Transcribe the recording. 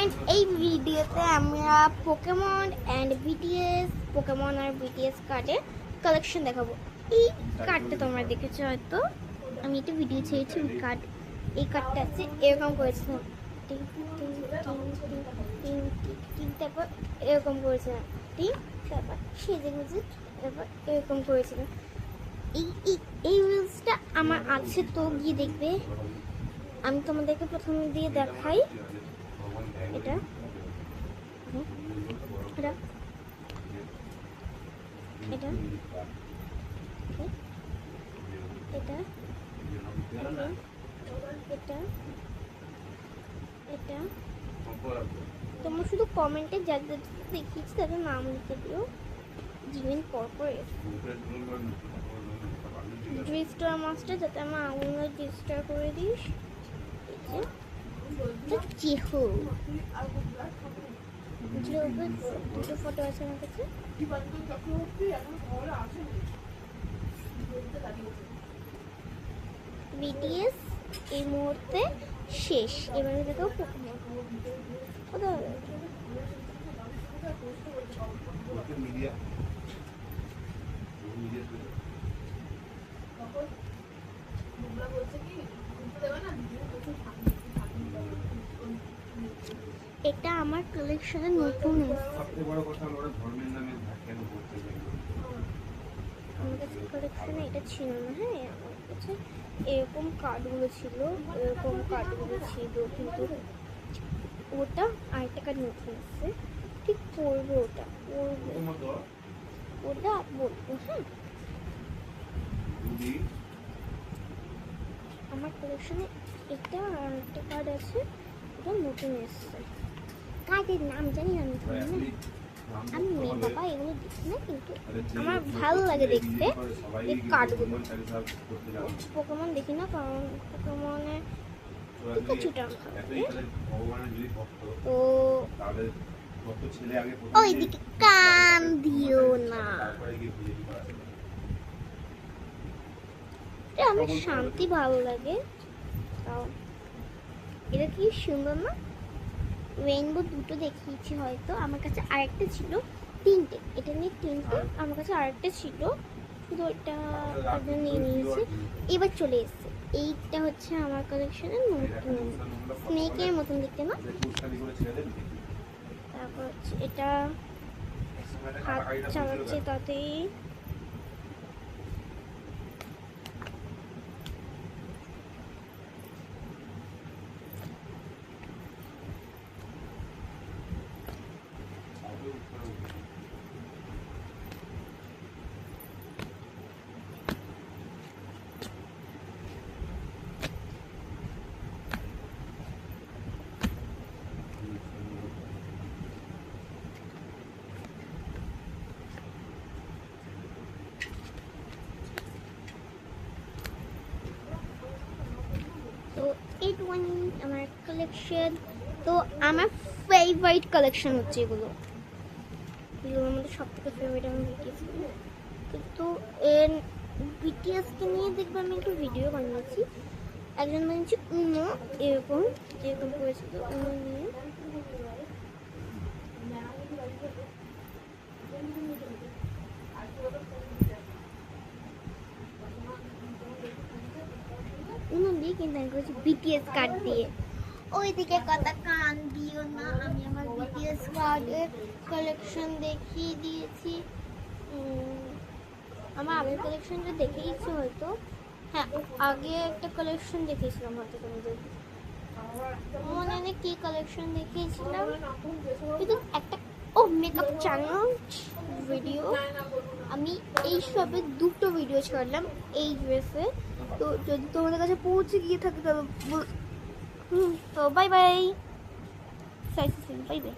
Friends, এই ভিডিওতে আমরা পোকেমন আর বিটিএস কার্ডের কালেকশন দেখাবো। এই কার্ডটা তোমরা দেখেছো হয়তো, আমি একটা ভিডিও ছেড়েছি। এই কার্ডটা আছে এরকম করেছে, তারপর এরকম করেছিলাম, তারপর সেজে গুজে তারপর এরকম করেছিলাম। এই রিলসটা আমার আছে, তো গিয়ে দেখবে। আমি তোমাদেরকে প্রথমে দিয়ে দেখাই এটা এটা এটা এটা এটা এটা তোমরা শুধু কমেন্টে যাদের দেখিয়েছি তাদের নাম লিখে দিও, জিমেন পরপর রেজিস্টার মাস্টার, যাতে আমার আঙুল রেজিস্টার করে দিস। দুটো ফটো আছে আমার কাছে। বিটিএস এই মুহূর্তে শেষ, এবারে দেখো পোকেমন। এটা আমার কালেকশনে নতুন আমার কাছে কালেকশনে এটা ছিল না। হ্যাঁ, আমার কাছে এরকম কার্ডগুলো ছিল, কিন্তু ওটা আরেকটা কার্ড নতুন আসছে, ঠিক পড়বো, ওটা বলবো। হ্যাঁ, আমার কালেকশনে এটা আর একটা কার্ড আছে, ওটা নতুন এসছে। কার্ডের নাম জানি আমি মেয়ে বাবা এগুলো দেখি না, কিন্তু আমার ভালো লাগে দেখতে এই কার্ডগুলো। পোকেমন দেখি না, কারণ পোকেমনে কিছুটা তো ওইদিকে কান দিও না। আমার শান্তি ভালো লাগে, তাও এটা কি সুন্দর না? রেইনবো দুটো দেখিয়েছি হয়তো, আমার কাছে আরেকটা ছিল, তিনটে, এটা নিয়ে তিনটে, আমার কাছে আরেকটা ছিল, শুধু এটা নিয়ে নিয়েছি। এবার চলে এসছে, এইটা হচ্ছে আমার কালেকশনের নতুন স্নেকের মতন দেখতে না। তারপর হচ্ছে এটা হাত চালাচ্ছে তাতেই। তো এই আমার কালেকশন, তো আমার ফেভারিট কালেকশন হচ্ছে এগুলোর মধ্যে সব থেকে ফেভারিট আমার বিটিএস। কিন্তু বিটিএসকে নিয়ে দেখবে আমি একটু ভিডিও বানিয়েছি, একজন বানিয়েছি উনো, যেরকম করেছিল উনো নিয়ে। কিন্তু আমি করেছি বিটিএস কার্ড দিয়ে। ওইদিকে কথা কান দিও না, আমি আমার বিটিএস কার্ডের কালেকশন দেখিয়ে দিয়েছি। আমার আগের কালেকশনটা দেখেইছি হয়তো। হ্যাঁ, আগে একটা কালেকশন দেখিয়েছিলাম হয়তো, তোমাদের মনে নেই কি কালেকশন দেখিয়েছিলাম, কিন্তু একটা মেকআপ চ্যানেল ভিডিও। আমি এই সবে দুটো ভিডিও ছাড়লাম এই ড্রেসে, তো যদি তোমাদের কাছে পৌঁছে গিয়ে থাকে তাহলে তো বাই বাই, বাই বাই।